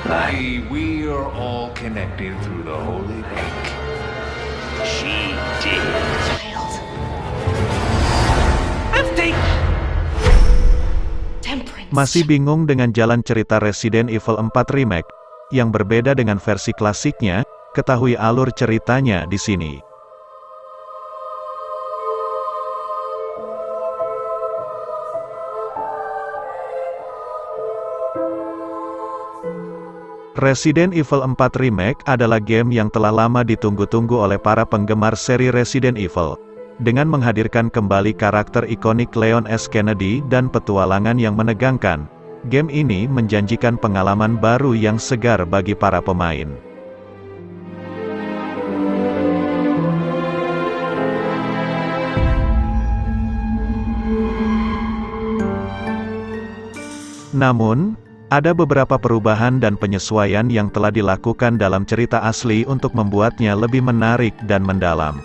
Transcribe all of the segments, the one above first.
We are all connected through the holy link. She did. Child. Empty! Temperance. Masih bingung dengan jalan cerita Resident Evil 4 Remake? Yang berbeda dengan versi klasiknya? Ketahui alur ceritanya di sini. Resident Evil 4 Remake adalah game yang telah lama ditunggu-tunggu oleh para penggemar seri Resident Evil. Dengan menghadirkan kembali karakter ikonik Leon S. Kennedy dan petualangan yang menegangkan, game ini menjanjikan pengalaman baru yang segar bagi para pemain. Namun, ada beberapa perubahan dan penyesuaian yang telah dilakukan dalam cerita asli untuk membuatnya lebih menarik dan mendalam.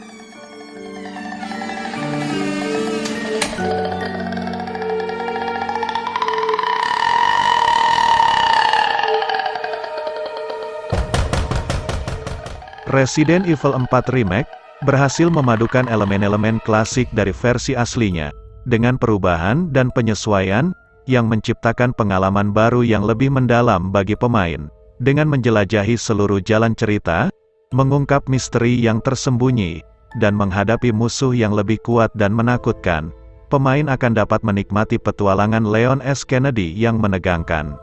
Resident Evil 4 Remake berhasil memadukan elemen-elemen klasik dari versi aslinya, dengan perubahan dan penyesuaian yang menciptakan pengalaman baru yang lebih mendalam bagi pemain. Dengan menjelajahi seluruh jalan cerita, mengungkap misteri yang tersembunyi, dan menghadapi musuh yang lebih kuat dan menakutkan, pemain akan dapat menikmati petualangan Leon S. Kennedy yang menegangkan.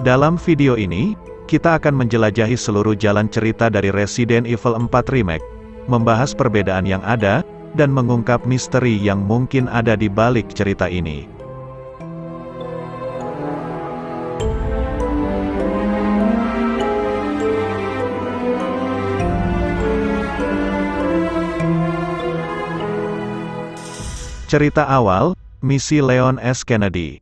Dalam video ini, kita akan menjelajahi seluruh jalan cerita dari Resident Evil 4 Remake, membahas perbedaan yang ada, dan mengungkap misteri yang mungkin ada di balik cerita ini. Cerita awal, misi Leon S. Kennedy.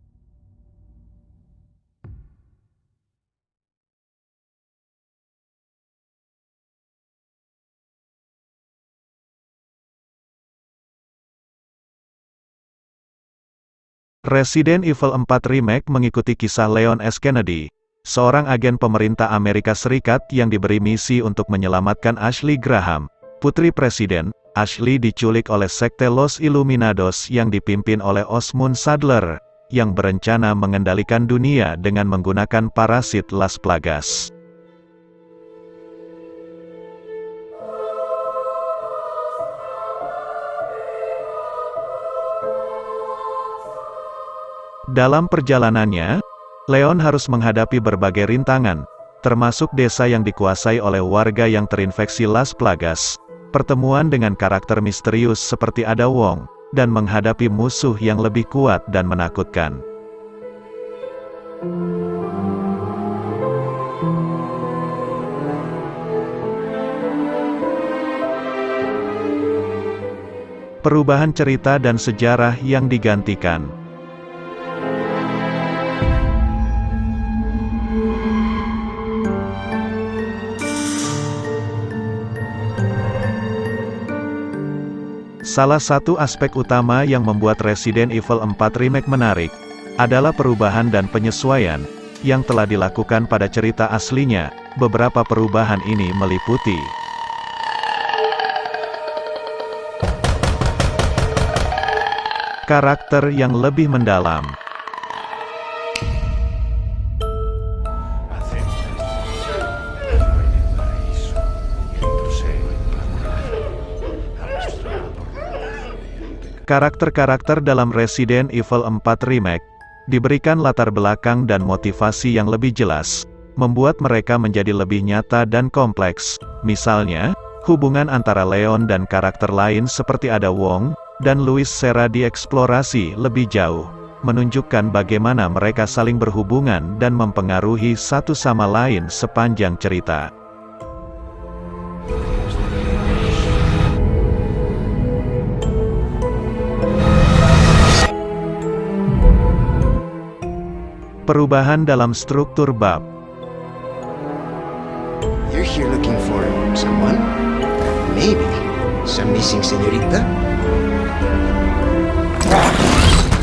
Resident Evil 4 Remake mengikuti kisah Leon S. Kennedy, seorang agen pemerintah Amerika Serikat yang diberi misi untuk menyelamatkan Ashley Graham, putri presiden. Ashley diculik oleh sekte Los Illuminados yang dipimpin oleh Osmond Saddler, yang berencana mengendalikan dunia dengan menggunakan parasit Las Plagas. Dalam perjalanannya, Leon harus menghadapi berbagai rintangan, termasuk desa yang dikuasai oleh warga yang terinfeksi Las Plagas, pertemuan dengan karakter misterius seperti Ada Wong, dan menghadapi musuh yang lebih kuat dan menakutkan. Perubahan cerita dan sejarah yang digantikan. Salah satu aspek utama yang membuat Resident Evil 4 Remake menarik, adalah perubahan dan penyesuaian, yang telah dilakukan pada cerita aslinya. Beberapa perubahan ini meliputi karakter yang lebih mendalam. Karakter-karakter dalam Resident Evil 4 Remake diberikan latar belakang dan motivasi yang lebih jelas, membuat mereka menjadi lebih nyata dan kompleks. Misalnya, hubungan antara Leon dan karakter lain seperti Ada Wong dan Luis Serra dieksplorasi lebih jauh, menunjukkan bagaimana mereka saling berhubungan dan mempengaruhi satu sama lain sepanjang cerita. Perubahan dalam struktur bab. You're you're here looking for someone, maybe some missing señorita.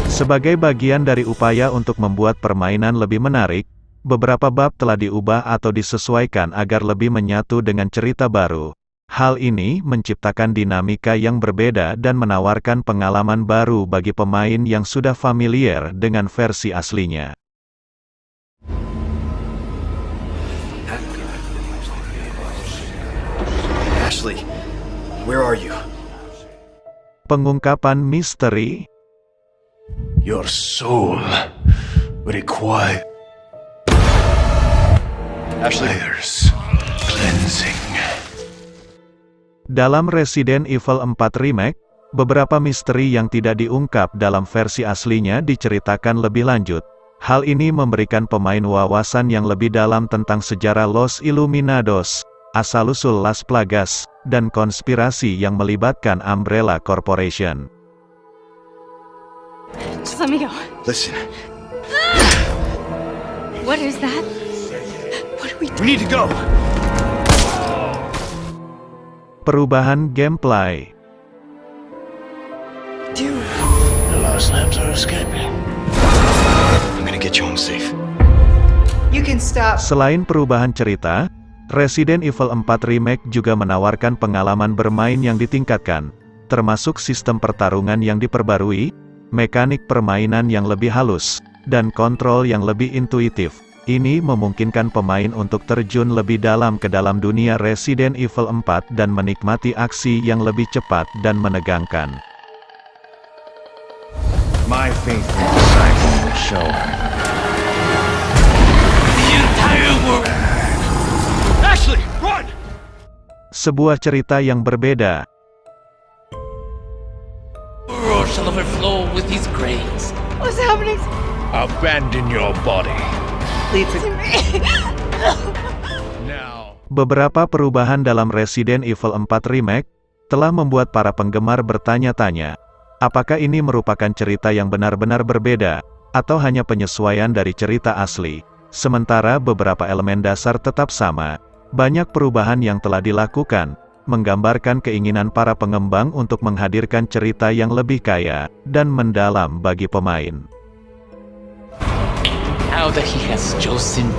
Sebagai bagian dari upaya untuk membuat permainan lebih menarik, beberapa bab telah diubah atau disesuaikan agar lebih menyatu dengan cerita baru. Hal ini menciptakan dinamika yang berbeda dan menawarkan pengalaman baru bagi pemain yang sudah familiar dengan versi aslinya. Ashley, where are you? Pengungkapan misteri. Your soul requires cleansing. Dalam Resident Evil 4 Remake, beberapa misteri yang tidak diungkap dalam versi aslinya diceritakan lebih lanjut. Hal ini memberikan pemain wawasan yang lebih dalam tentang sejarah Los Illuminados, asal-usul Las Plagas, dan konspirasi yang melibatkan Umbrella Corporation. Just let me go. Listen, What is that? What do we do? we need to go. Perubahan gameplay. Dude. The Lost Labs are escaping. I'm gonna get you home safe. You can stop. Selain perubahan cerita, Resident Evil 4 Remake juga menawarkan pengalaman bermain yang ditingkatkan, termasuk sistem pertarungan yang diperbarui, mekanik permainan yang lebih halus, dan kontrol yang lebih intuitif. Ini memungkinkan pemain untuk terjun lebih dalam ke dalam dunia Resident Evil 4 dan menikmati aksi yang lebih cepat dan menegangkan. My faithful disciple will show her. The entire world. Ashley, run! Sebuah cerita yang berbeda. The world shall overflow with these grains. What's happening? Abandon your body. Lead to me. Now. Beberapa perubahan dalam Resident Evil 4 Remake telah membuat para penggemar bertanya-tanya, apakah ini merupakan cerita yang benar-benar berbeda, atau hanya penyesuaian dari cerita asli. Sementara beberapa elemen dasar tetap sama, banyak perubahan yang telah dilakukan, menggambarkan keinginan para pengembang untuk menghadirkan cerita yang lebih kaya dan mendalam bagi pemain. Now that he has chosen.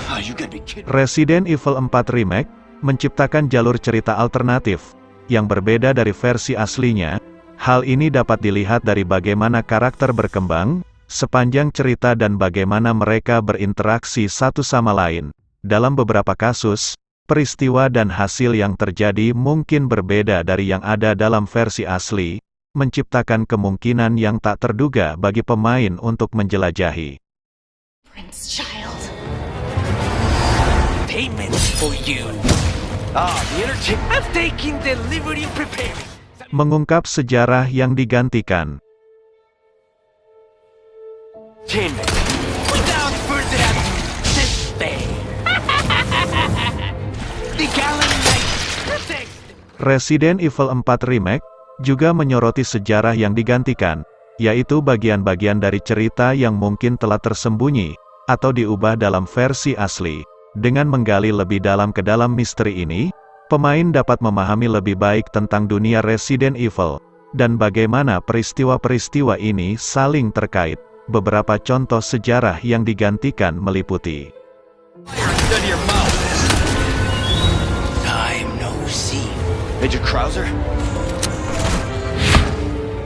Oh, you gotta be kidding. Resident Evil 4 Remake menciptakan jalur cerita alternatif yang berbeda dari versi aslinya. Hal ini dapat dilihat dari bagaimana karakter berkembang sepanjang cerita dan bagaimana mereka berinteraksi satu sama lain. Dalam beberapa kasus, peristiwa dan hasil yang terjadi mungkin berbeda dari yang ada dalam versi asli, menciptakan kemungkinan yang tak terduga bagi pemain untuk menjelajahi. Prince Child. Payment for you. The entertainment. I'm taking delivery and preparing. Mengungkap sejarah yang digantikan. Without further ado, this thing. The gallant knight protects. Resident Evil 4 Remake juga menyoroti sejarah yang digantikan, yaitu bagian-bagian dari cerita yang mungkin telah tersembunyi, atau diubah dalam versi asli. Dengan menggali lebih dalam ke dalam misteri ini, pemain dapat memahami lebih baik tentang dunia Resident Evil, dan bagaimana peristiwa-peristiwa ini saling terkait. Beberapa contoh sejarah yang digantikan meliputi Time no see. Major Krauser?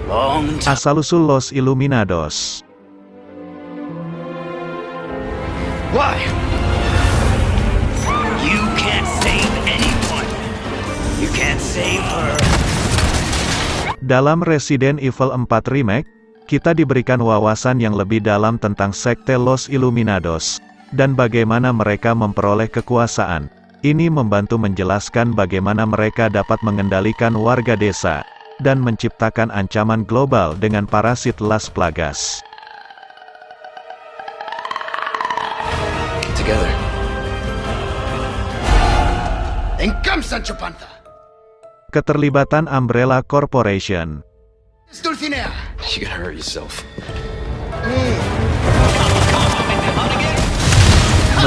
Long time. asal-usul Los Illuminados. Why? You can't save anyone. You can't save her. Dalam Resident Evil 4 Remake, kita diberikan wawasan yang lebih dalam tentang sekte Los Illuminados, dan bagaimana mereka memperoleh kekuasaan. Ini membantu menjelaskan bagaimana mereka dapat mengendalikan warga desa, dan menciptakan ancaman global dengan parasit Las Plagas. Together. And come, Sancho Panza! Keterlibatan Umbrella Corporation. Dulcinea! You gotta hurt yourself.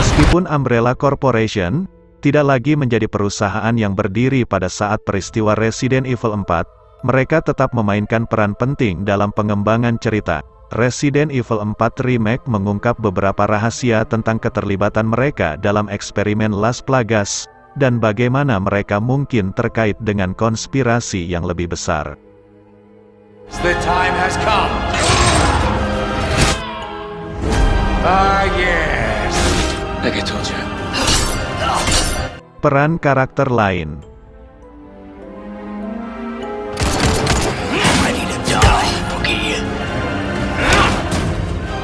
Meskipun Umbrella Corporation tidak lagi menjadi perusahaan yang berdiri pada saat peristiwa Resident Evil 4, mereka tetap memainkan peran penting dalam pengembangan cerita. Resident Evil 4 Remake mengungkap beberapa rahasia tentang keterlibatan mereka dalam eksperimen Las Plagas, dan bagaimana mereka mungkin terkait dengan konspirasi yang lebih besar. The time has come. Yes. Like I told you. Peran karakter lain. Ready to die, Boogie.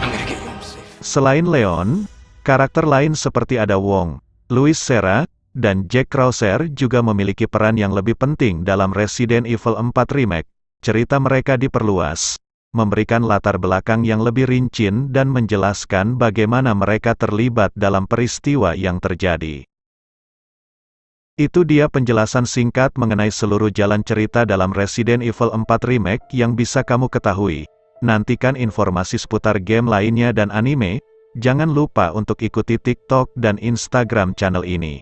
I'm gonna get you home safe. Selain Leon, karakter lain seperti ada Wong, Louis Serra, dan Jack Krauser juga memiliki peran yang lebih penting dalam Resident Evil 4 Remake. Cerita mereka diperluas, memberikan latar belakang yang lebih rinci dan menjelaskan bagaimana mereka terlibat dalam peristiwa yang terjadi. Itu dia penjelasan singkat mengenai seluruh jalan cerita dalam Resident Evil 4 Remake yang bisa kamu ketahui. Nantikan informasi seputar game lainnya dan anime. Jangan lupa untuk ikuti TikTok dan Instagram channel ini.